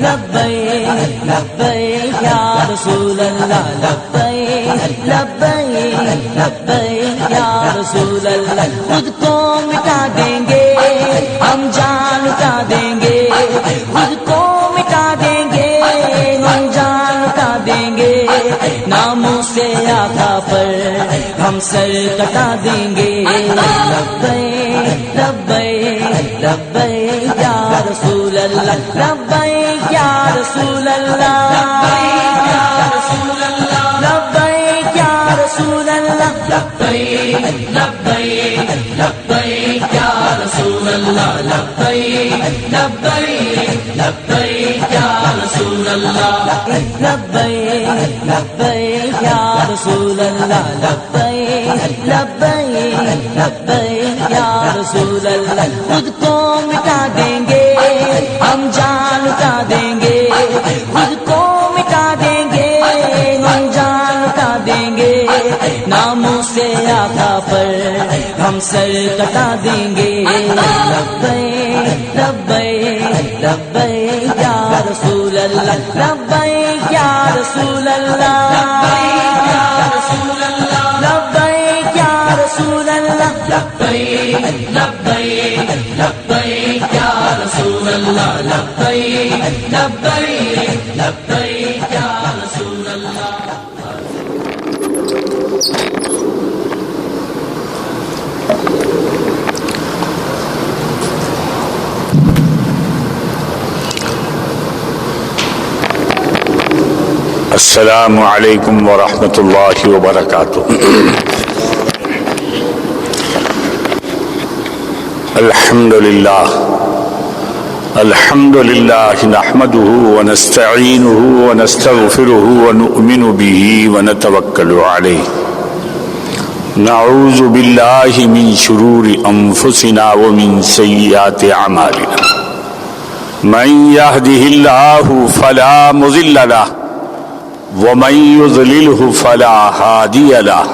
لبیک لبیک یا رسول اللہ لبیک لبیک لبیک یا رسول اللہ خود کو مٹا دیں گے ہم جان اٹھا دیں گے خود کو مٹا دیں گے ہم جان اٹھا دیں گے ناموں سے آقا پر ہم سر کٹا دیں گے لبیک لبیک لبیک یا رسول اللہ لبیک یا رسول اللہ لبیک یا رسول اللہ لبیک لبیک لبیک یا رسول اللہ لبیک لبیک لبیک یا رسول اللہ لبیک لبیک یا رسول اللہ لبیک لبیک لبیک یا رسول اللہ خود کو مٹا دیں گے ہم جان اٹھا دیں گے خود کو مٹا دیں گے ہم جان اٹھا دیں گے ناموں سے آقا پر ہم سر کٹا دیں گے لبیک لبیک لبیک یا رسول اللہ لبیک یا رسول اللہ لبیک یا رسول اللہ لبیک لبیک لبیک یا رسول اللہ لبیک لبیک لبیک یا رسول اللہ السلام علیکم ورحمۃ اللہ وبرکاتہ۔ الحمد للہ نحمده ونستعینه ونستغفره ونؤمن به ونتوکل علیہ نعوذ باللہ من شرور انفسنا ومن سیئات اعمالنا من يهده اللہ فلا مضل له ومن يضلله فلا هادي له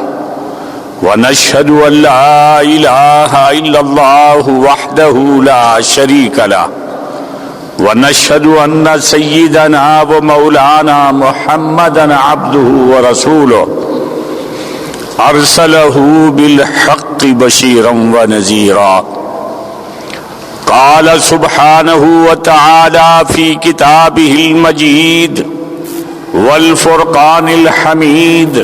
ونشهد أن لا إله إلا الله وحده لا شريك له ونشهد أن سيدنا ومولانا محمدا عبده ورسوله أرسله بالحق بشيرا ونذيرا قال سبحانه وتعالى في كتابه المجيد والفرقان الحمید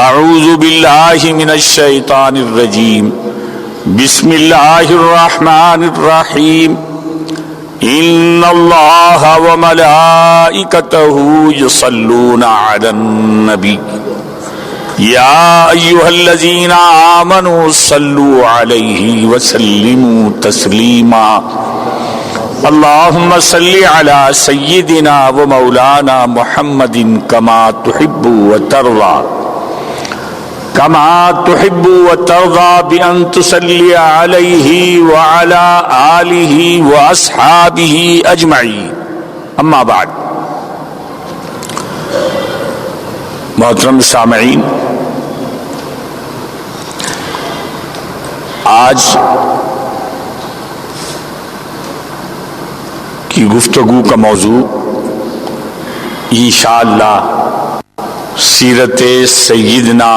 اعوذ باللہ من الشیطان الرجیم بسم اللہ الرحمن الرحیم ان اللہ وملائکتہ یصلون علی النبی یا ایہا الذین آمنوا صلوا علیہ وسلموا تسلیما اللهم صل على سيدنا ومولانا محمد كما تحب وترضى بأن تصلي عليه وعلى آله وأصحابه أجمعين أما بعد محترم سامعین، آج کی گفتگو کا موضوع انشاءاللہ سیرت سیدنا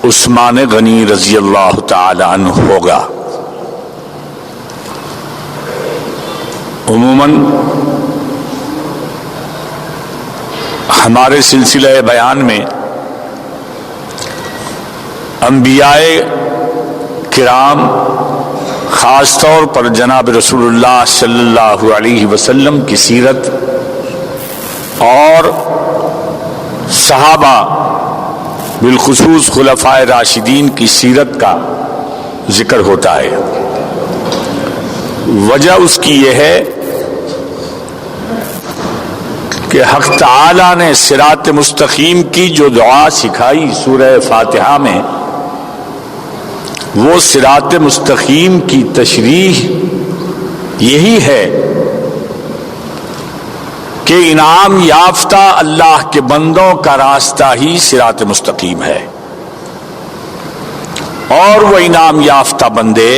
عثمان غنی رضی اللہ تعالی عنہ ہوگا۔ عموماً ہمارے سلسلہ بیان میں انبیاء کرام، خاص طور پر جناب رسول اللہ صلی اللہ علیہ وسلم کی سیرت اور صحابہ بالخصوص خلفائے راشدین کی سیرت کا ذکر ہوتا ہے۔ وجہ اس کی یہ ہے کہ حق تعالی نے صراط مستقیم کی جو دعا سکھائی سورہ فاتحہ میں، وہ صراط مستقیم کی تشریح یہی ہے کہ انعام یافتہ اللہ کے بندوں کا راستہ ہی صراط مستقیم ہے، اور وہ انعام یافتہ بندے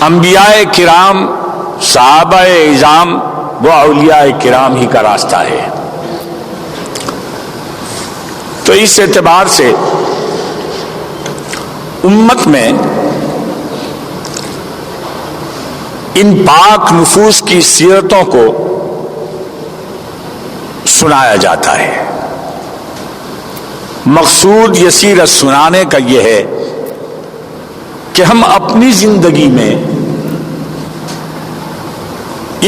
انبیاء کرام صحابہ اعظام و اولیاء کرام ہی کا راستہ ہے۔ تو اس اعتبار سے امت میں ان پاک نفوس کی سیرتوں کو سنایا جاتا ہے۔ مقصود یہ سیرت سنانے کا یہ ہے کہ ہم اپنی زندگی میں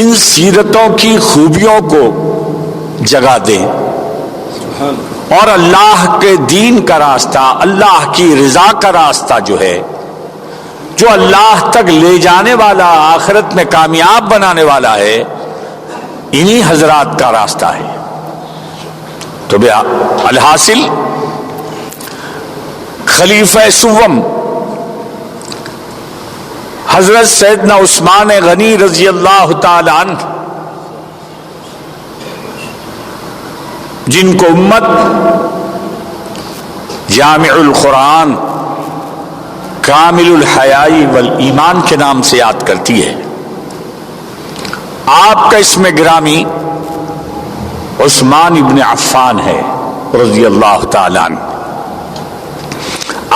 ان سیرتوں کی خوبیوں کو جگہ دیں اور اللہ کے دین کا راستہ، اللہ کی رضا کا راستہ جو ہے، جو اللہ تک لے جانے والا، آخرت میں کامیاب بنانے والا ہے، انہی حضرات کا راستہ ہے۔ تو الحاصل خلیفہ سوم حضرت سیدنا عثمان غنی رضی اللہ تعالی عنہ، جن کو امت جامع القرآن، کامل الحیائی والایمان کے نام سے یاد کرتی ہے، آپ کا اسم گرامی عثمان ابن عفان ہے رضی اللہ تعالی عنہ۔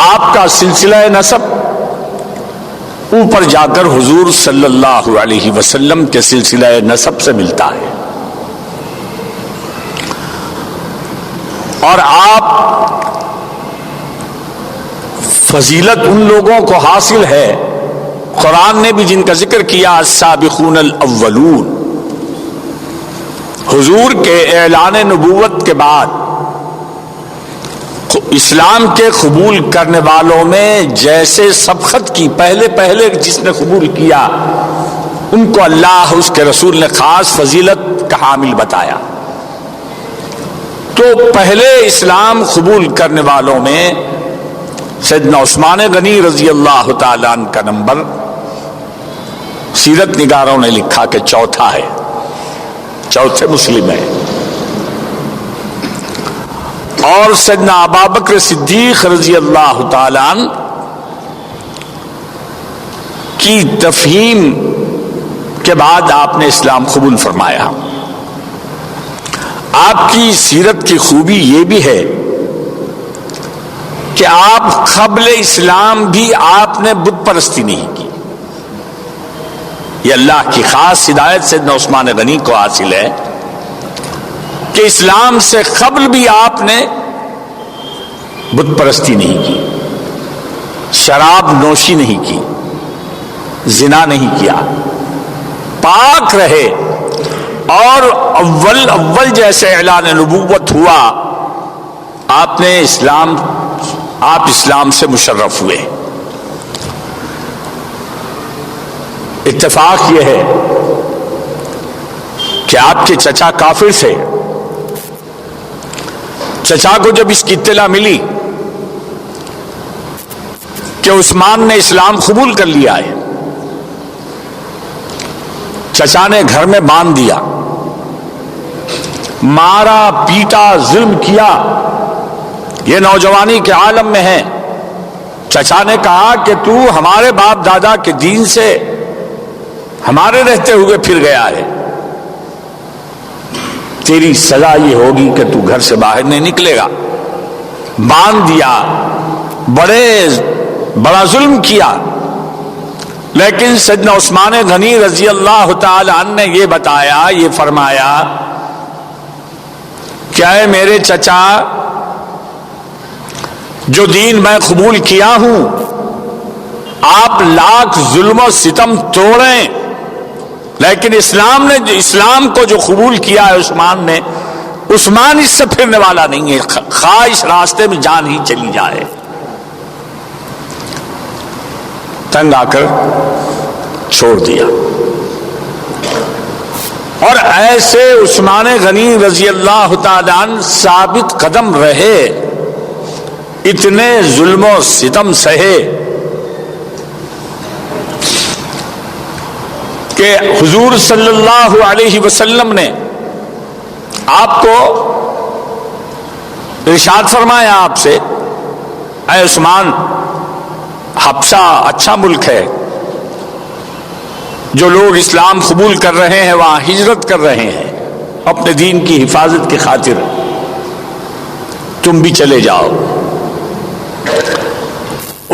آپ کا سلسلہ نسب اوپر جا کر حضور صلی اللہ علیہ وسلم کے سلسلہ نسب سے ملتا ہے، اور آپ فضیلت ان لوگوں کو حاصل ہے، قرآن نے بھی جن کا ذکر کیا، السابقون الاولون، حضور کے اعلان نبوت کے بعد اسلام کے قبول کرنے والوں میں جیسے سبقت کی، پہلے جس نے قبول کیا ان کو اللہ اس کے رسول نے خاص فضیلت کا حامل بتایا۔ تو پہلے اسلام قبول کرنے والوں میں سیدنا عثمان غنی رضی اللہ تعالیٰ عنہ کا نمبر سیرت نگاروں نے لکھا کہ چوتھا ہے، چوتھے مسلم ہے۔ اور سیدنا ابوبکر صدیق رضی اللہ تعالیٰ عنہ کی تفہیم کے بعد آپ نے اسلام قبول فرمایا۔ آپ کی سیرت کی خوبی یہ بھی ہے کہ آپ قبل اسلام بھی آپ نے بت پرستی نہیں کی۔ یہ اللہ کی خاص ہدایت سیدنا عثمان غنی کو حاصل ہے کہ اسلام سے قبل بھی آپ نے بت پرستی نہیں کی، شراب نوشی نہیں کی، زنا نہیں کیا، پاک رہے، اور اول جیسے اعلان نبوت ہوا آپ اسلام سے مشرف ہوئے۔ اتفاق یہ ہے کہ آپ کے چچا کافر تھے، چچا کو جب اس کی اطلاع ملی کہ عثمان نے اسلام قبول کر لیا ہے، چچا نے گھر میں باندھ دیا، مارا پیٹا ظلم کیا، یہ نوجوانی کے عالم میں ہے۔ چچا نے کہا کہ تو ہمارے باپ دادا کے دین سے ہمارے رہتے ہوئے پھر گیا ہے، تیری سزا یہ ہوگی کہ تو گھر سے باہر نہیں نکلے گا۔ باندھ دیا، بڑا ظلم کیا، لیکن سیدنا عثمان غنی رضی اللہ تعالی عنہ نے یہ بتایا، یہ فرمایا کیا ہے میرے چچا، جو دین میں قبول کیا ہوں آپ لاکھ ظلم و ستم توڑیں، لیکن اسلام کو جو قبول کیا ہے عثمان اس سے پھرنے والا نہیں ہے، خواہش راستے میں جان ہی چلی جائے۔ تنگ آ کر چھوڑ دیا، اور ایسے عثمان غنی رضی اللہ تعالی عنہ ثابت قدم رہے، اتنے ظلم و ستم سہے کہ حضور صلی اللہ علیہ وسلم نے آپ کو ارشاد فرمایا آپ سے، اے عثمان، حبشہ اچھا ملک ہے، جو لوگ اسلام قبول کر رہے ہیں وہاں ہجرت کر رہے ہیں اپنے دین کی حفاظت کی خاطر، تم بھی چلے جاؤ۔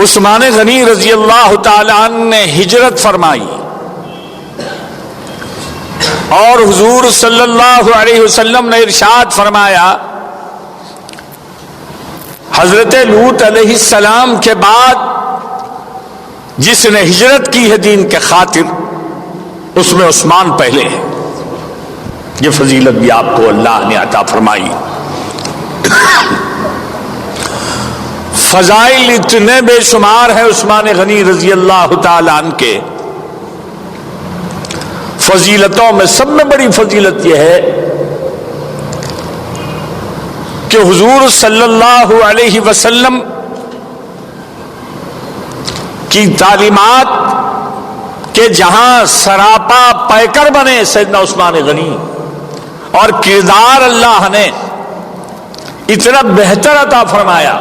عثمان غنی رضی اللہ تعالی عنہ نے ہجرت فرمائی اور حضور صلی اللہ علیہ وسلم نے ارشاد فرمایا، حضرت لوط علیہ السلام کے بعد جس نے ہجرت کی ہے دین کے خاطر، اس میں عثمان پہلے ہے۔ یہ فضیلت بھی آپ کو اللہ نے عطا فرمائی۔ فضائل اتنے بے شمار ہیں عثمان غنی رضی اللہ تعالی عنہ کے۔ فضیلتوں میں سب میں بڑی فضیلت یہ ہے کہ حضور صلی اللہ علیہ وسلم کی تعلیمات کہ جہاں سراپا پیکر بنے سیدنا عثمان غنی، اور کردار اللہ نے اتنا بہتر عطا فرمایا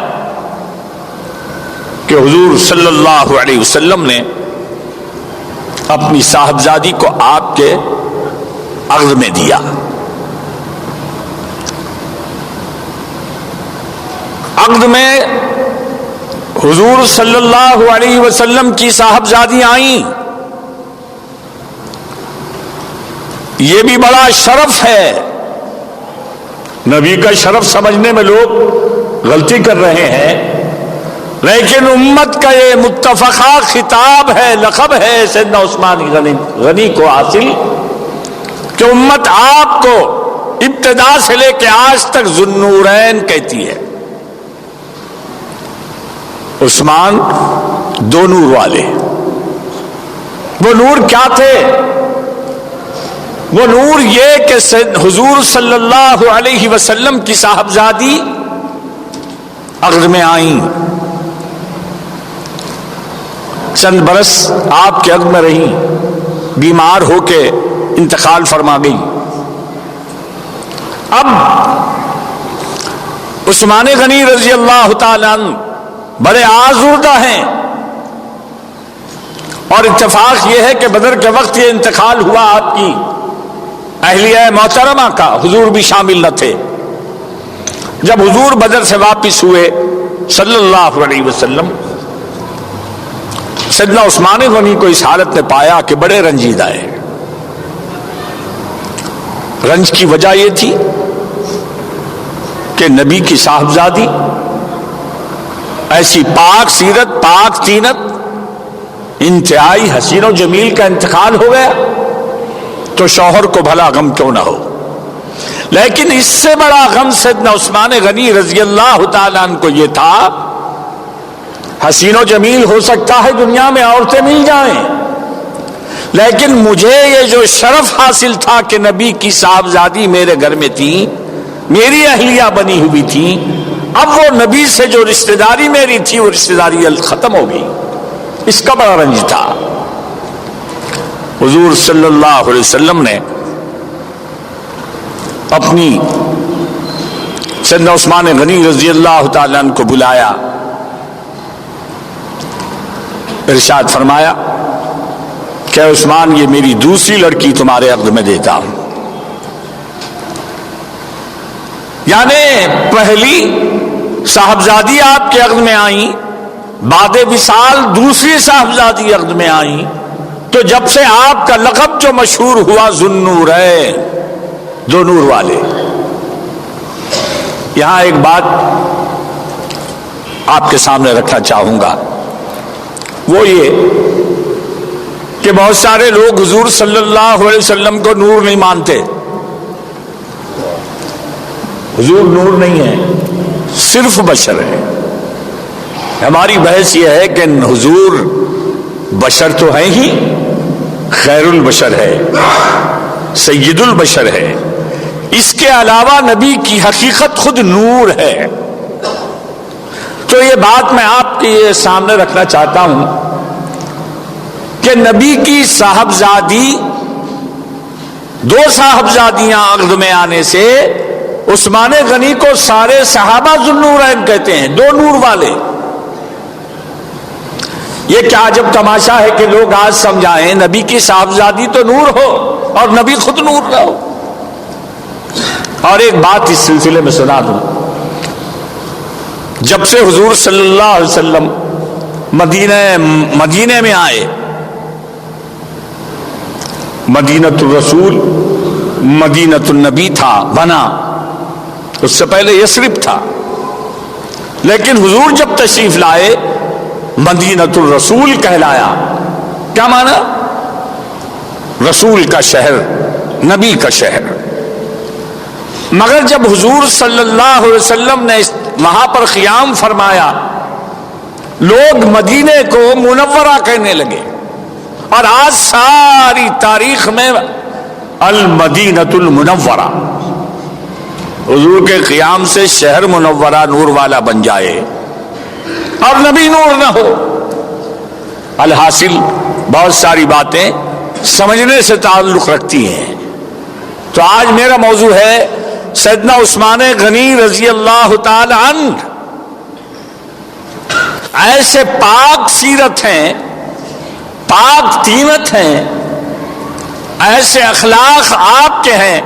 کہ حضور صلی اللہ علیہ وسلم نے اپنی صاحبزادی کو آپ کے عقد میں دیا۔ عقد میں حضور صلی اللہ علیہ وسلم کی صاحبزادی آئیں، یہ بھی بڑا شرف ہے۔ نبی کا شرف سمجھنے میں لوگ غلطی کر رہے ہیں، لیکن امت کا یہ متفقہ خطاب ہے، لقب ہے سیدنا عثمان غنی کو حاصل، کہ امت آپ کو ابتدا سے لے کے آج تک ذوالنورین کہتی ہے۔ عثمان دو نور والے، وہ نور کیا تھے؟ وہ نور یہ کہ حضور صلی اللہ علیہ وسلم کی صاحبزادی عقد میں آئیں، چند برس آپ کے عقد میں رہیں، بیمار ہو کے انتقال فرما گئی۔ اب عثمان غنی رضی اللہ تعالی عنہ بڑے آزردہ ہیں، اور اتفاق یہ ہے کہ بدر کے وقت یہ انتقال ہوا آپ کی اہلیہ محترمہ کا، حضور بھی شامل نہ تھے۔ جب حضور بدر سے واپس ہوئے صلی اللہ علیہ وسلم، سیدنا عثمان غنی کو اس حالت میں پایا کہ بڑے رنجیدہ ہے۔ رنج کی وجہ یہ تھی کہ نبی کی صاحبزادی ایسی پاک سیرت، پاک طینت، انتہائی حسین و جمیل کا انتقال ہو گیا، تو شوہر کو بھلا غم کیوں نہ ہو۔ لیکن اس سے بڑا غم سیدنا عثمان غنی رضی اللہ تعالیٰ عنہ کو یہ تھا، حسین و جمیل ہو سکتا ہے دنیا میں عورتیں مل جائیں، لیکن مجھے یہ جو شرف حاصل تھا کہ نبی کی صاحبزادی میرے گھر میں تھی، میری اہلیہ بنی ہوئی تھی، اب وہ نبی سے جو رشتہ داری میری تھی وہ رشتہ داری ختم ہو گئی، اس کا بڑا رنج تھا۔ حضور صلی اللہ علیہ وسلم نے اپنی سیدنا عثمان غنی رضی اللہ تعالیٰ عنہ کو بلایا، ارشاد فرمایا کہ عثمان یہ میری دوسری لڑکی تمہارے عقد میں دیتا ہوں۔ یعنی پہلی صاحبزادی آپ کے عقد میں آئیں، بعد وصال دوسری صاحبزادی عقد میں آئیں، تو جب سے آپ کا لقب جو مشہور ہوا ذوالنورین، دو نور والے۔ یہاں ایک بات آپ کے سامنے رکھنا چاہوں گا، وہ یہ کہ بہت سارے لوگ حضور صلی اللہ علیہ وسلم کو نور نہیں مانتے۔ حضور نور نہیں ہے، صرف بشر ہے۔ ہماری بحث یہ ہے کہ حضور بشر تو ہیں ہی، خیر البشر ہے، سید البشر ہے، اس کے علاوہ نبی کی حقیقت خود نور ہے۔ تو یہ بات میں آپ کے سامنے رکھنا چاہتا ہوں کہ نبی کی صاحبزادی، دو صاحبزادیاں عقد میں آنے سے عثمان غنی کو سارے صحابہ ذوالنورین کہتے ہیں، دو نور والے۔ یہ کیا عجب تماشا ہے کہ لوگ آج سمجھائیں نبی کی صاحبزادی تو نور ہو اور نبی خود نور نہ ہو. اور ایک بات اس سلسلے میں سنا دوں. جب سے حضور صلی اللہ علیہ وسلم مدینے میں آئے، مدینۃ الرسول مدینۃ النبی تھا بنا، اس سے پہلے یثرب تھا، لیکن حضور جب تشریف لائے مدینۃ الرسول کہلایا. کیا معنی؟ رسول کا شہر، نبی کا شہر. مگر جب حضور صلی اللہ علیہ وسلم نے وہاں پر قیام فرمایا، لوگ مدینے کو منورہ کہنے لگے، اور آج ساری تاریخ میں المدینۃ المنورہ، حضور کے قیام سے شہر منورہ نور والا بن جائے اور نبی نور نہ ہو. الحاصل بہت ساری باتیں سمجھنے سے تعلق رکھتی ہیں. تو آج میرا موضوع ہے سیدنا عثمان غنی رضی اللہ تعالی عنہ. ایسے پاک سیرت ہیں، پاک تینت ہیں، ایسے اخلاق آپ کے ہیں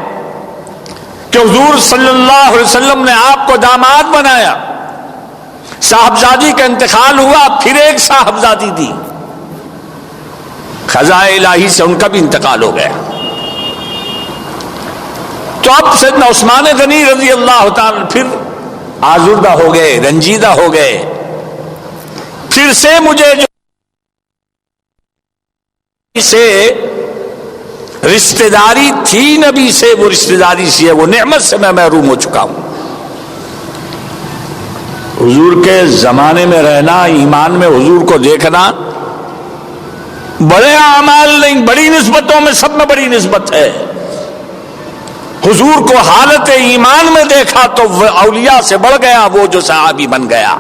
کہ حضور صلی اللہ علیہ وسلم نے آپ کو داماد بنایا. صاحبزادی کا انتقال ہوا، پھر ایک صاحبزادی دی، خزائے الہی سے ان کا بھی انتقال ہو گیا. تو اب سیدنا عثمان غنی رضی اللہ تعالی پھر آزردہ ہو گئے، رنجیدہ ہو گئے. پھر سے مجھے جو سے رشتہ داری تھی نبی سے، وہ رشتہ داری سی ہے، وہ نعمت سے میں محروم ہو چکا ہوں. حضور کے زمانے میں رہنا، ایمان میں حضور کو دیکھنا، بڑے اعمال نہیں، بڑی نسبتوں میں سب میں بڑی نسبت ہے. حضور کو حالت ایمان میں دیکھا تو وہ اولیاء سے بڑھ گیا، وہ جو صحابی بن گیا.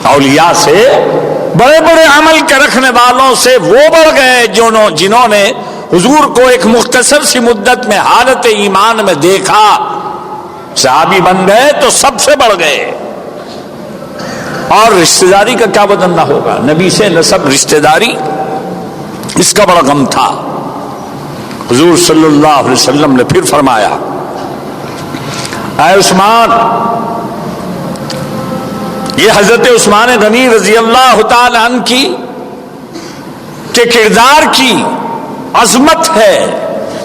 اولیاء سے، بڑے بڑے عمل کے رکھنے والوں سے وہ بڑھ گئے جنہوں نے حضور کو ایک مختصر سی مدت میں حالت ایمان میں دیکھا، صحابی بن گئے تو سب سے بڑھ گئے. اور رشتہ داری کا کیا بدلنا ہوگا؟ نبی سے نسب رشتہ داری، اس کا بڑا غم تھا. حضور صلی اللہ علیہ وسلم نے پھر فرمایا، اے عثمان، یہ حضرت عثمان غنی رضی اللہ تعالی عنہ کی کے کردار کی عظمت ہے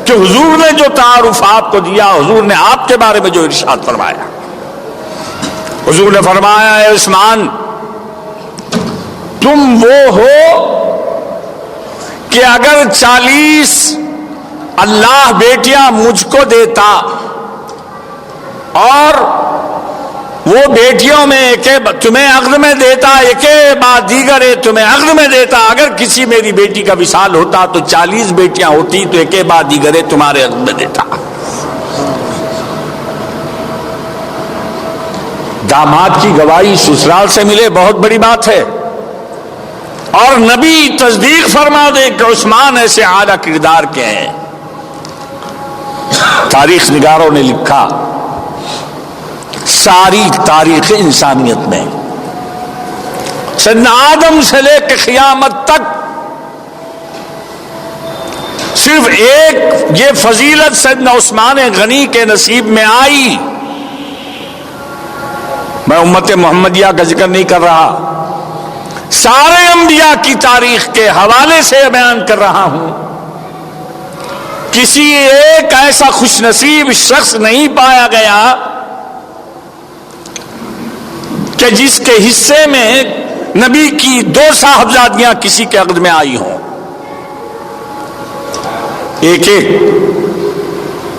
کہ حضور نے جو تعارف آپ کو دیا، حضور نے آپ کے بارے میں جو ارشاد فرمایا. حضور نے فرمایا، اے عثمان، تم وہ ہو کہ اگر 40 اللہ بیٹیاں مجھ کو دیتا اور وہ بیٹیوں میں ایک تمہیں عقد میں دیتا، ایک بعد دیگر تمہیں عقد میں دیتا، اگر کسی میری بیٹی کا وصال ہوتا تو 40 بیٹیاں ہوتی تو ایک بعد دیگر تمہارے عقد میں دیتا. داماد کی گواہی سسرال سے ملے بہت بڑی بات ہے، اور نبی تصدیق فرما دے کہ عثمان ایسے اعلیٰ کردار کے ہیں. تاریخ نگاروں نے لکھا، ساری تاریخ انسانیت میں سیدنا آدم سے لے کے قیامت تک صرف ایک یہ فضیلت سیدنا عثمان غنی کے نصیب میں آئی. میں امت محمدیہ کا ذکر نہیں کر رہا، سارے انبیاء کی تاریخ کے حوالے سے بیان کر رہا ہوں. کسی ایک ایسا خوش نصیب شخص نہیں پایا گیا کہ جس کے حصے میں نبی کی 2 صاحبزادیاں کسی کے عقد میں آئی ہوں. ایک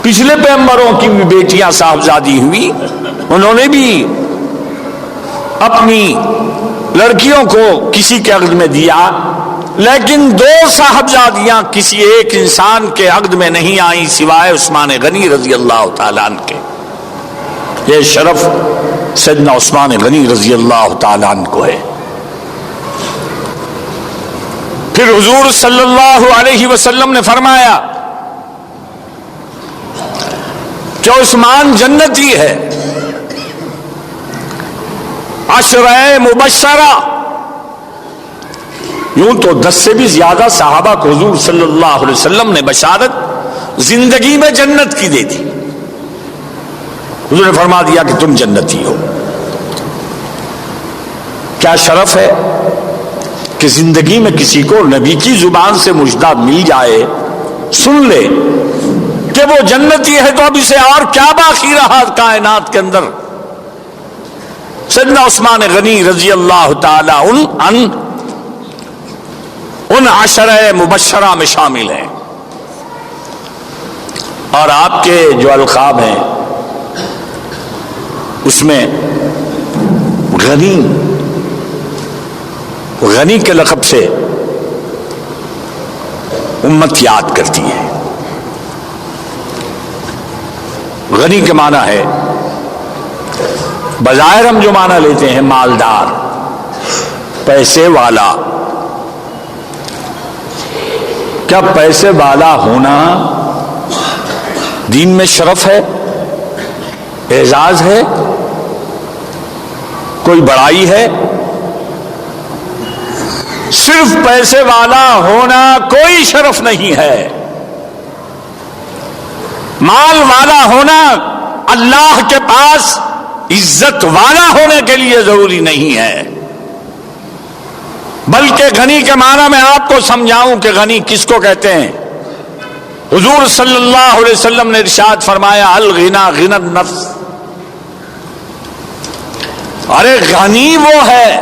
پچھلے پیغمبروں کی بھی بیٹیاں صاحبزادی ہوئی، انہوں نے بھی اپنی لڑکیوں کو کسی کے عقد میں دیا، لیکن 2 صاحبزادیاں کسی ایک انسان کے عقد میں نہیں آئیں سوائے عثمان غنی رضی اللہ تعالیٰ عنہ کے. یہ شرف سیدنا عثمان غنی رضی اللہ تعالیٰ عنہ کو ہے. پھر حضور صلی اللہ علیہ وسلم نے فرمایا کہ عثمان جنتی ہے. 10 مبشرہ یوں تو 10 سے بھی زیادہ صحابہ کو حضور صلی اللہ علیہ وسلم نے بشارت زندگی میں جنت کی دے دی. حضور نے فرما دیا کہ تم جنتی ہو. کیا شرف ہے کہ زندگی میں کسی کو نبی کی زبان سے مژدہ مل جائے, سن لے کہ وہ جنتی ہے, تو اب اسے اور کیا باقی رہا کائنات کے اندر. سیدنا عثمان غنی رضی اللہ تعالی ان عشرہ مبشرہ میں شامل ہیں, اور آپ کے جو القاب ہیں اس میں غنی کے لقب سے امت یاد کرتی ہے. غنی کے معنی ہے, بظاہر ہم جو معنی لیتے ہیں مالدار, پیسے والا. کیا پیسے والا ہونا دین میں شرف ہے, اعزاز ہے, کوئی بڑائی ہے؟ صرف پیسے والا ہونا کوئی شرف نہیں ہے. مال والا ہونا اللہ کے پاس عزت والا ہونے کے لیے ضروری نہیں ہے. بلکہ غنی کے معنی میں آپ کو سمجھاؤں کہ غنی کس کو کہتے ہیں. حضور صلی اللہ علیہ وسلم نے ارشاد فرمایا الغنا غنى النفس. ارے غنی وہ ہے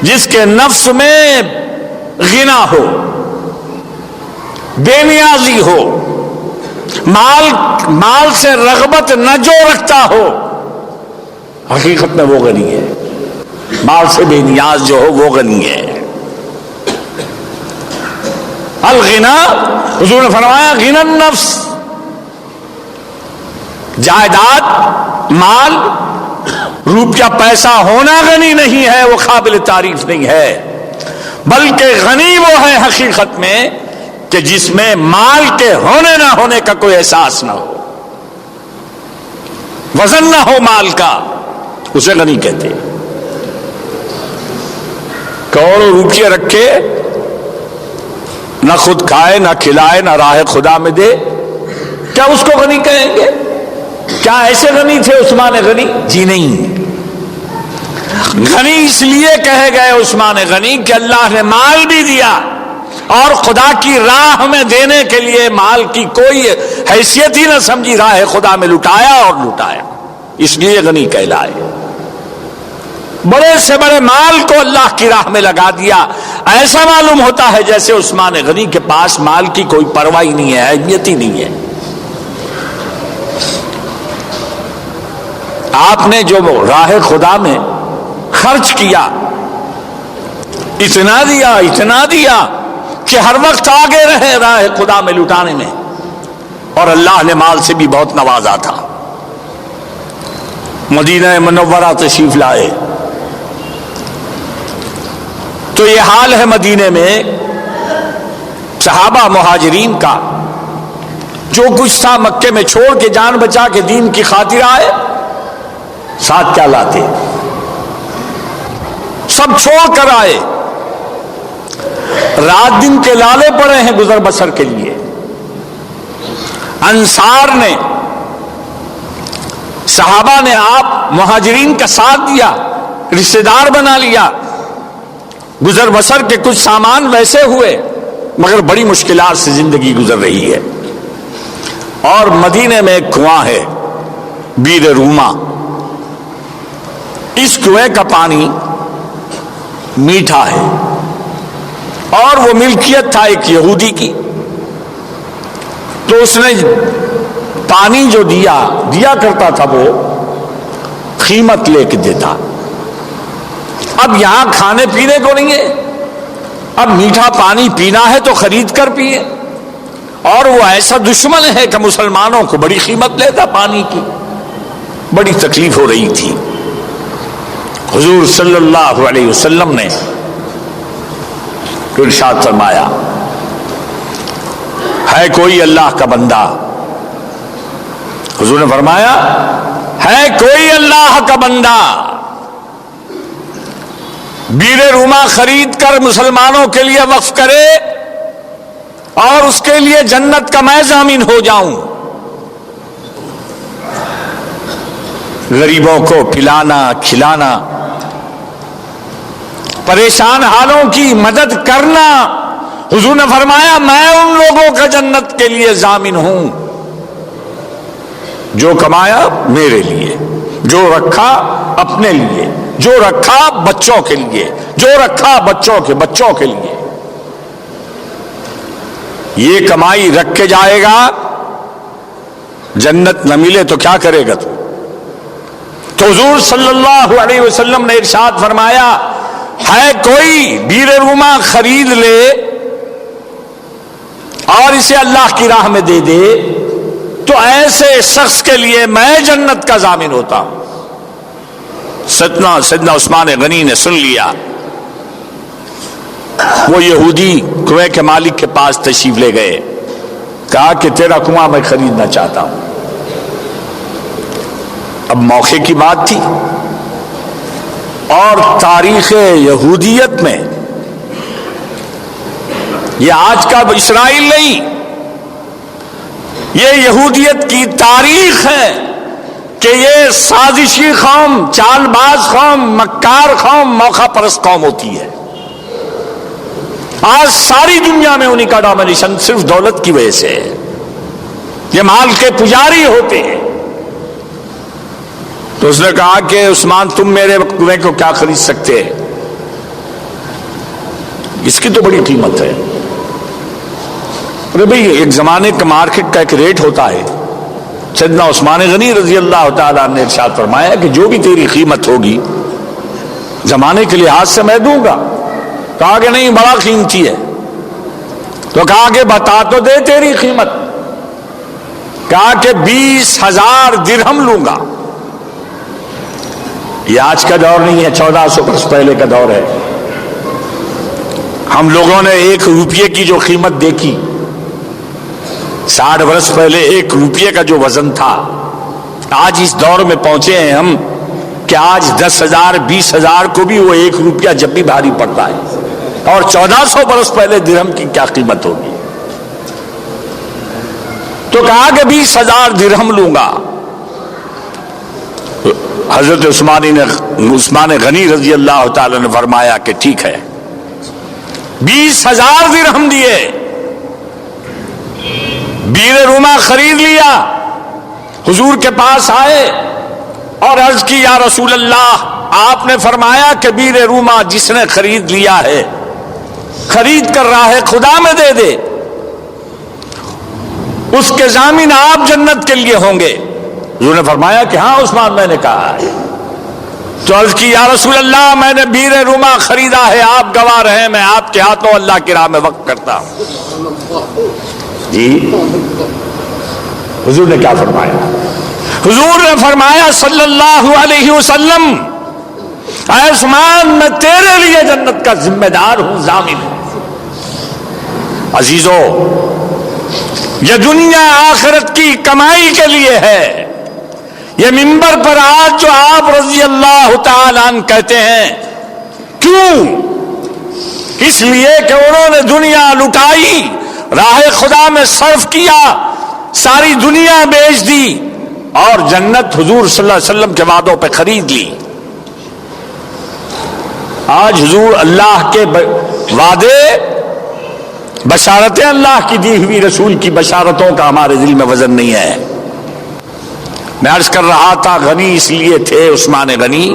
جس کے نفس میں غنا ہو, بے نیازی ہو, مال سے رغبت نہ جو رکھتا ہو. حقیقت میں وہ غنی ہے. مال سے بے نیاز جو ہو وہ غنی ہے. الغنا حضور نے فرمایا غنى النفس. جائیداد, مال, روپیہ, پیسہ ہونا غنی نہیں ہے, وہ قابل تعریف نہیں ہے. بلکہ غنی وہ ہے حقیقت میں کہ جس میں مال کے ہونے نہ ہونے کا کوئی احساس نہ ہو, وزن نہ ہو مال کا, اسے غنی کہتے. کروڑوں روپیے رکھے, نہ خود کھائے, نہ کھلائے, نہ راہ خدا میں دے, کیا اس کو غنی کہیں گے؟ کیا ایسے غنی تھے عثمان غنی؟ جی نہیں. غنی اس لیے کہے گئے عثمان غنی کہ اللہ نے مال بھی دیا اور خدا کی راہ میں دینے کے لیے مال کی کوئی حیثیت ہی نہ سمجھی, راہ خدا میں لٹایا اور لٹایا, اس لیے غنی کہلائے. بڑے سے بڑے مال کو اللہ کی راہ میں لگا دیا. ایسا معلوم ہوتا ہے جیسے عثمان غنی کے پاس مال کی کوئی پرواہ نہیں ہے, اہمیت ہی نہیں ہے. آپ نے جو راہ خدا میں خرچ کیا, اتنا دیا کہ ہر وقت آگے رہے راہ خدا میں لٹانے میں, اور اللہ نے مال سے بھی بہت نوازا تھا. مدینہ منورہ تشریف لائے تو یہ حال ہے مدینے میں صحابہ مہاجرین کا. جو کچھ تھا مکے میں چھوڑ کے جان بچا کے دین کی خاطر آئے, ساتھ کیا لاتے؟ سب چھوڑ کر آئے. رات دن کے لالے پڑے ہیں گزر بسر کے لیے. انصار نے, صحابہ نے آپ مہاجرین کا ساتھ دیا, رشتہ دار بنا لیا. گزر بسر کے کچھ سامان ویسے ہوئے, مگر بڑی مشکلات سے زندگی گزر رہی ہے. اور مدینے میں ایک کنواں ہے بیر روما. اس کنویں کا پانی میٹھا ہے اور وہ ملکیت تھا ایک یہودی کی. تو اس نے پانی جو دیا کرتا تھا وہ قیمت لے کے دیتا. اب یہاں کھانے پینے کو نہیں ہے, اب میٹھا پانی پینا ہے تو خرید کر پیے. اور وہ ایسا دشمن ہے کہ مسلمانوں کو بڑی قیمت لیتا پانی کی. بڑی تکلیف ہو رہی تھی. حضور صلی اللہ علیہ وسلم نے ارشاد فرمایا, ہے کوئی اللہ کا بندہ, حضور نے فرمایا ہے کوئی اللہ کا بندہ بیر روما خرید کر مسلمانوں کے لیے وقف کرے اور اس کے لیے جنت کا میں ضامن ہو جاؤں. غریبوں کو پلانا کھلانا، پریشان حالوں کی مدد کرنا. حضور نے فرمایا میں ان لوگوں کا جنت کے لیے ضامن ہوں جو کمایا میرے لیے، جو رکھا اپنے لیے، جو رکھا بچوں کے لیے، جو رکھا بچوں کے بچوں کے لیے. یہ کمائی رکھ کے جائے گا، جنت نہ ملے تو کیا کرے گا تو حضور صلی اللہ علیہ وسلم نے ارشاد فرمایا ہے کوئی بیر روما خرید لے اور اسے اللہ کی راہ میں دے دے تو ایسے شخص کے لیے میں جنت کا ضامن ہوتا ہوں. سیدنا عثمان غنی نے سن لیا. وہ یہودی کنویں کے مالک کے پاس تشریف لے گئے، کہا کہ تیرا کنواں میں خریدنا چاہتا ہوں. اب موقع کی بات تھی اور تاریخ یہودیت میں یہ آج کا اسرائیل نہیں، یہ یہودیت کی تاریخ ہے کہ یہ سازشی قوم، چال باز قوم، مکار قوم، موقع پرست قوم ہوتی ہے. آج ساری دنیا میں انہیں کا ڈومینیشن صرف دولت کی وجہ سے ہے. یہ مال کے پجاری ہوتے ہیں. تو اس نے کہا کہ عثمان تم میرے کنویں کو کیا خرید سکتے ہیں، اس کی تو بڑی قیمت ہے. ارے بھئی ایک زمانے کا مارکیٹ کا ایک ریٹ ہوتا ہے. سیدنا عثمان غنی رضی اللہ تعالیٰ نے ارشاد فرمایا کہ جو بھی تیری قیمت ہوگی زمانے کے لحاظ سے میں دوں گا. کہا کہ نہیں بڑا قیمتی ہے. تو کہا کہ بتا تو دے تیری قیمت. کہا کہ 20,000 درہم لوں گا. یہ آج کا دور نہیں ہے، 1400 برس پہلے کا دور ہے. ہم لوگوں نے 1 روپیے کی جو قیمت دیکھی 60 برس پہلے 1 روپیے کا جو وزن تھا، آج اس دور میں پہنچے ہیں ہم کہ آج 10,000 20,000 کو بھی وہ 1 روپیہ جب بھی بھاری پڑتا ہے. اور 1400 برس پہلے درہم کی کیا قیمت ہوگی. تو کہا کہ 20,000 درہم لوں گا. حضرت عثمان غنی رضی اللہ تعالی نے فرمایا کہ ٹھیک ہے. 20,000 درہم دیے، بیر روما خرید لیا. حضور کے پاس آئے اور عرض کی یا رسول اللہ آپ نے فرمایا کہ بیر روما جس نے خرید لیا ہے، خرید کر راہ خدا میں دے دے، اس کے ضامن آپ جنت کے لیے ہوں گے. حضور نے فرمایا کہ ہاں عثمان میں نے کہا ہے. تو عرض کی یا رسول اللہ میں نے بیر روما خریدا ہے، آپ گواہ رہے میں آپ کے ہاتھوں اللہ کی راہ میں وقف کرتا ہوں. جی حضور نے کیا فرمایا؟ حضور نے فرمایا صلی اللہ علیہ وسلم اے عثمان میں تیرے لیے جنت کا ذمہ دار ہوں، ضامن ہوں. عزیزو یہ دنیا آخرت کی کمائی کے لیے ہے. یہ منبر پر آج جو آپ رضی اللہ تعالیٰ عنہ کہتے ہیں، کیوں؟ اس لیے کہ انہوں نے دنیا لٹائی، راہ خدا میں صرف کیا، ساری دنیا بیچ دی اور جنت حضور صلی اللہ علیہ وسلم کے وعدوں پہ خرید لی. آج حضور اللہ کے وعدے، بشارتیں، اللہ کی دی ہوئی رسول کی بشارتوں کا ہمارے دل میں وزن نہیں ہے. میں عرض کر رہا تھا غنی اس لیے تھے عثمان غنی،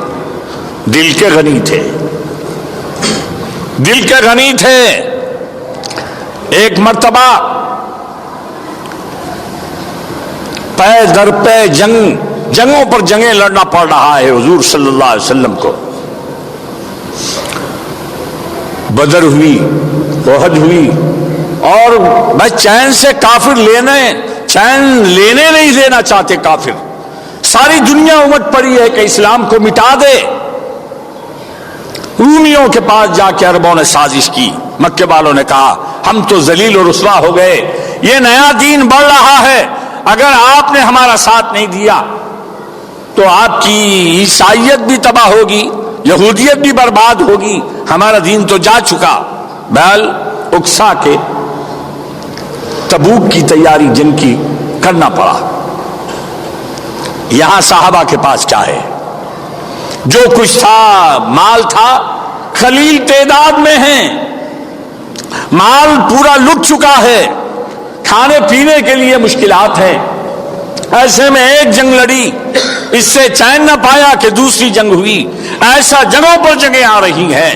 دل کے غنی تھے، دل کے غنی تھے. ایک مرتبہ پے در پے جنگوں پر جنگیں لڑنا پڑ رہا ہے حضور صلی اللہ علیہ وسلم کو. بدر ہوئی، احد ہوئی، اور بس چین سے کافر چین لینے نہیں دینا چاہتے کافر. ساری دنیا امٹ پڑی ہے کہ اسلام کو مٹا دے. رومیوں کے پاس جا کے عربوں نے سازش کی. مکے والوں نے کہا ہم تو ذلیل و رسوا ہو گئے، یہ نیا دین بڑھ رہا ہے، اگر آپ نے ہمارا ساتھ نہیں دیا تو آپ کی عیسائیت بھی تباہ ہوگی یہودیت بھی برباد ہوگی، ہمارا دین تو جا چکا۔ بہرحال اکسا کے تبوک کی تیاری جن کی کرنا پڑا۔ یہاں صحابہ کے پاس کیا ہے؟ جو کچھ تھا، مال تھا، قلیل تعداد میں ہیں، مال پورا لٹ چکا ہے، کھانے پینے کے لیے مشکلات ہیں۔ ایسے میں ایک جنگ لڑی، اس سے چین نہ پایا کہ دوسری جنگ ہوئی، ایسا جگہوں پر جنگیں آ رہی ہیں،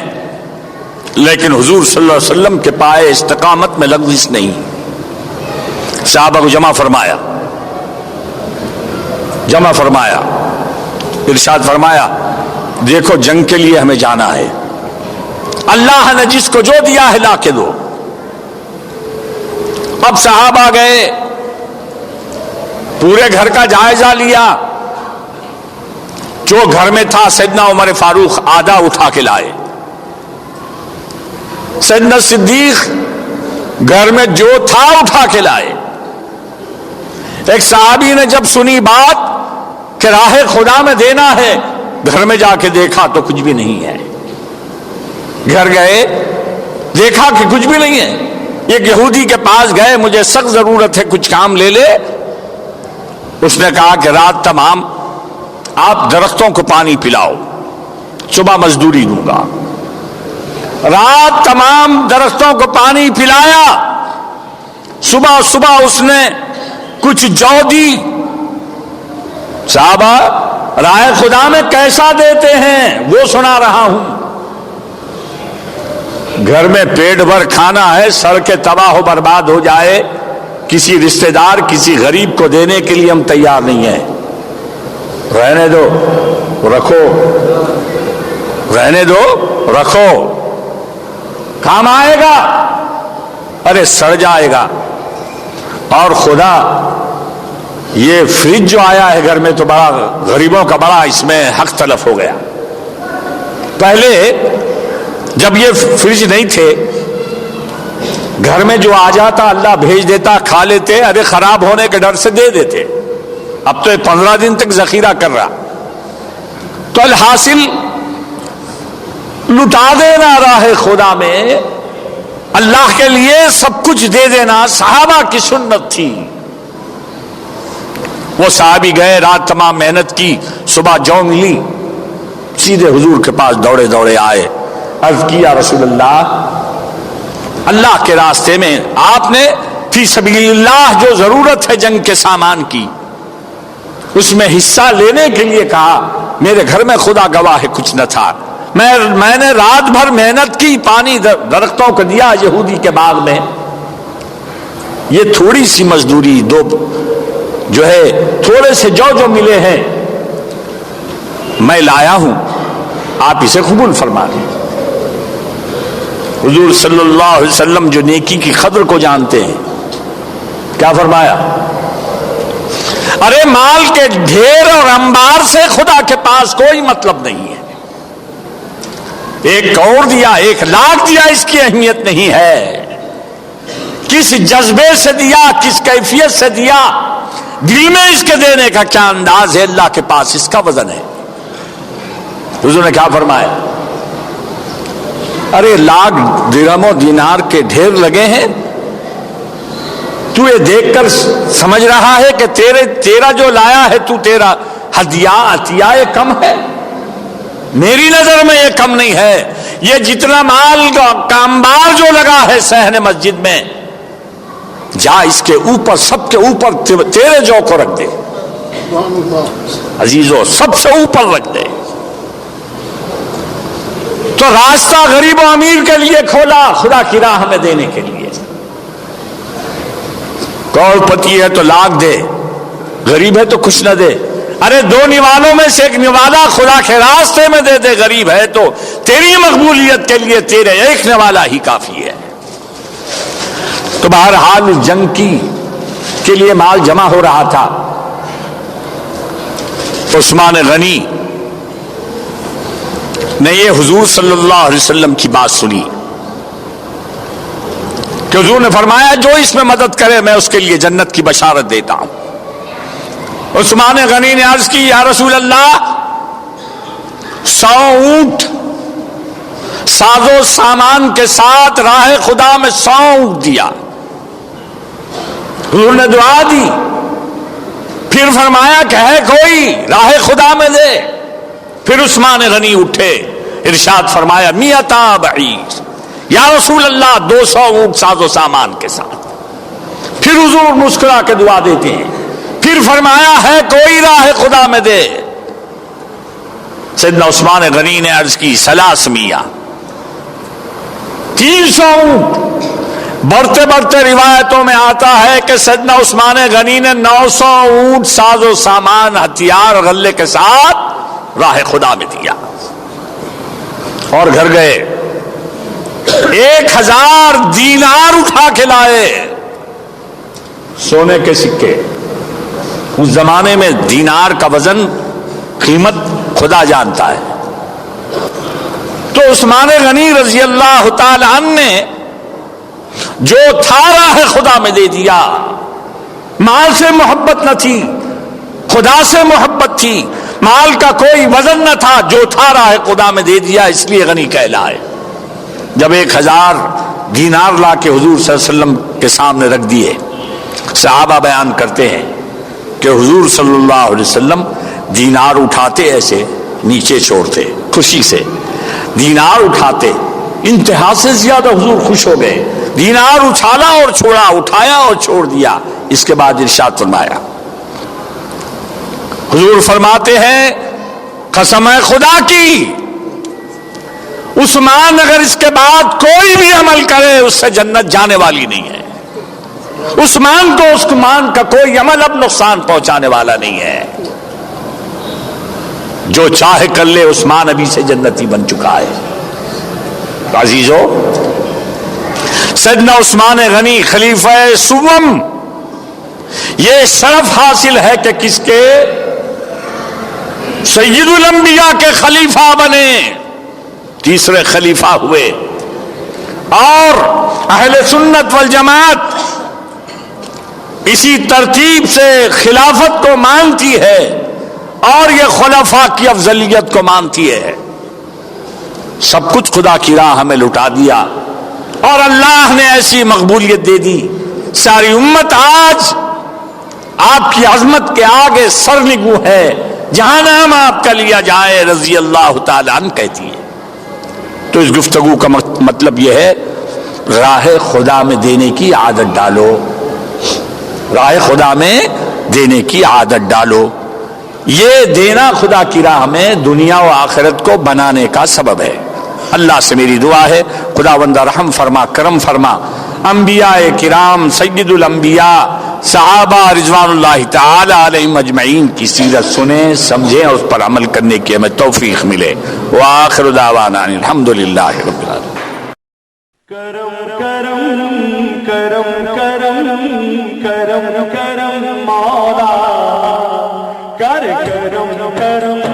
لیکن حضور صلی اللہ علیہ وسلم کے پائے استقامت میں لغزش نہیں۔ صحابہ کو جمع فرمایا، ارشاد فرمایا دیکھو جنگ کے لیے ہمیں جانا ہے، اللہ نے جس کو جو دیا ہے لا کے دو۔ اب صحابہ گئے، پورے گھر کا جائزہ لیا، جو گھر میں تھا سیدنا عمر فاروق آدھا اٹھا کے لائے، سیدنا صدیق گھر میں جو تھا اٹھا کے لائے۔ ایک صحابی نے جب سنی بات کہ راہ خدا میں دینا ہے، گھر میں جا کے دیکھا تو کچھ بھی نہیں ہے۔ گھر گئے، دیکھا کہ کچھ بھی نہیں ہے۔ ایک یہودی کے پاس گئے، مجھے سخت ضرورت ہے، کچھ کام لے لے۔ اس نے کہا کہ رات تمام آپ درختوں کو پانی پلاؤ، صبح مزدوری دوں گا۔ رات تمام درختوں کو پانی پلایا، صبح اس نے کچھ جو دی۔ صحابہ راہ خدا میں کیسا دیتے ہیں وہ سنا رہا ہوں۔ گھر میں پیٹ بھر کھانا ہے، سڑ کے تباہ و برباد ہو جائے، کسی رشتہ دار کسی غریب کو دینے کے لیے ہم تیار نہیں ہیں۔ رہنے دو، رکھو، رہنے دو، رکھو، کام آئے گا، ارے سڑ جائے گا۔ اور خدا یہ فریج جو آیا ہے گھر میں تو بڑا غریبوں کا بڑا اس میں حق تلف ہو گیا۔ پہلے جب یہ فریج نہیں تھے، گھر میں جو آ جاتا اللہ بھیج دیتا، کھا لیتے، ارے خراب ہونے کے ڈر سے دے دیتے۔ اب تو 15 دن تک ذخیرہ کر رہا۔ تو الحاصل لٹا دینا راہ خدا میں، اللہ کے لیے سب کچھ دے دینا صحابہ کی سنت تھی۔ وہ صحابی گئے، رات تمام محنت کی، صبح جو ملی سیدھے حضور کے پاس دوڑے دوڑے آئے، عرض کیا رسول اللہ کے راستے میں آپ نے فی سبیل اللہ جو ضرورت ہے جنگ کے سامان کی اس میں حصہ لینے کے لیے کہا، میرے گھر میں خدا گواہ ہے کچھ نہ تھا، میں نے رات بھر محنت کی، پانی درختوں کو دیا یہودی کے باغ میں، یہ تھوڑی سی مزدوری دو جو ہے تھوڑے سے جو ملے ہیں میں لایا ہوں، آپ اسے قبول فرما دیں۔ حضور صلی اللہ علیہ وسلم جو نیکی کی قدر کو جانتے ہیں، کیا فرمایا؟ ارے مال کے ڈھیر اور انبار سے خدا کے پاس کوئی مطلب نہیں ہے۔ 1 کروڑ دیا، 1 لاکھ دیا، اس کی اہمیت نہیں ہے۔ کس جذبے سے دیا، کس کیفیت سے دیا، دل میں اس کے دینے کا کیا انداز ہے، اللہ کے پاس اس کا وزن ہے۔ حضور نے کیا فرمایا؟ ارے لاکھ درہم و دینار کے ڈھیر لگے ہیں، تو یہ دیکھ کر سمجھ رہا ہے کہ تیرا جو لایا ہے تو تیرا ہدیہ عطیہ یہ کم ہے؟ میری نظر میں یہ کم نہیں ہے۔ یہ جتنا مال کا انبار جو لگا ہے صحن مسجد میں، جا اس کے اوپر، سب کے اوپر تیرے جو کو رکھ دے عزیزو، سب سے اوپر رکھ دے۔ تو راستہ غریب و امیر کے لیے کھولا، خدا کی راہ میں دینے کے لیے۔ کروڑ پتی ہے تو لاکھ دے، غریب ہے تو کچھ نہ دے۔ ارے 2 نوالوں میں سے 1 نوالا خدا کے راستے میں دے دے، غریب ہے تو تیری مقبولیت کے لیے تیرے 1 نوالا ہی کافی ہے۔ تو بہرحال جنگ کے لیے مال جمع ہو رہا تھا۔ عثمان غنی نے یہ حضور صلی اللہ علیہ وسلم کی بات سنی کہ حضور نے فرمایا جو اس میں مدد کرے میں اس کے لیے جنت کی بشارت دیتا ہوں۔ عثمان غنی نے عرض کی، یا رسول اللہ 100 اونٹ ساز و سامان کے ساتھ راہ خدا میں 100 اونٹ دیا. حضور نے دعا دی، پھر فرمایا کہ ہے کوئی راہ خدا میں دے. پھر عثمان غنی اٹھے، ارشاد فرمایا 100 بعیر، یا رسول اللہ 200 اونٹ ساز و سامان کے ساتھ. پھر حضور مسکرا کے دعا دیتے ہیں، پھر فرمایا ہے کوئی راہ خدا میں دے. سیدنا عثمان غنی نے عرض کی 300 300 اونٹ. بڑھتے بڑھتے روایتوں میں آتا ہے کہ سیدنا عثمان غنی نے 900 اونٹ ساز و سامان ہتھیار غلے کے ساتھ راہ خدا میں دیا اور گھر گئے. 1000 دینار اٹھا کے لائے، سونے کے سکے. اس زمانے میں دینار کا وزن قیمت خدا جانتا ہے. تو عثمان غنی رضی اللہ تعالی عنہ نے جو تھا راہ خدا میں دے دیا. مال سے محبت نہ تھی، خدا سے محبت تھی. مال کا کوئی وزن نہ تھا، جو تھا راہ خدا میں دے دیا، اس لیے غنی کہلائے. جب 1000 دینار لا کے حضور صلی اللہ علیہ وسلم کے سامنے رکھ دیے، صحابہ بیان کرتے ہیں کہ حضور صلی اللہ علیہ وسلم دینار اٹھاتے ایسے نیچے چھوڑتے، خوشی سے دینار اٹھاتے، انتہا سے زیادہ حضور خوش ہو گئے. دینار اچھالا اور چھوڑا، اٹھایا اور چھوڑ دیا. اس کے بعد ارشاد فرمایا، حضور فرماتے ہیں قسم ہے خدا کی، عثمان اگر اس کے بعد کوئی بھی عمل کرے اس سے جنت جانے والی نہیں ہے. عثمان کو عثمان کا کوئی عمل اب نقصان پہنچانے والا نہیں ہے. جو چاہے کر لے، عثمان ابھی سے جنتی بن چکا ہے. عزیزو، سیدنا عثمان غنی خلیفہ سوم، یہ شرف حاصل ہے کہ کس کے؟ سید الانبیاء کے خلیفہ بنے، تیسرے خلیفہ ہوئے. اور اہل سنت والجماعت اسی ترتیب سے خلافت کو مانتی ہے اور یہ خلفاء کی افضلیت کو مانتی ہے. سب کچھ خدا کی راہ میں لٹا دیا اور اللہ نے ایسی مقبولیت دے دی. ساری امت آج آپ کی عظمت کے آگے سرنگوں ہے. جہاں نام آپ کا لیا جائے رضی اللہ تعالی عنہ کہتی ہے. تو اس گفتگو کا مطلب یہ ہے، راہ خدا میں دینے کی عادت ڈالو، راہ خدا میں دینے کی عادت ڈالو. یہ دینا خدا کی راہ میں دنیا و آخرت کو بنانے کا سبب ہے. اللہ سے میری دعا ہے خداوند رحم فرما، کرم فرما. انبیاء کرام، سید الانبیاء، صحابہ رضوان اللہ تعالی علیہم اجمعین کی سیرت سنیں، سمجھیں اور اس پر عمل کرنے کی ہمیں توفیق ملے. وآخر دعوانا الحمدللہ رب العالمین. کرم کرم کرم کرم کرم کرم مولا، کر کرم کرم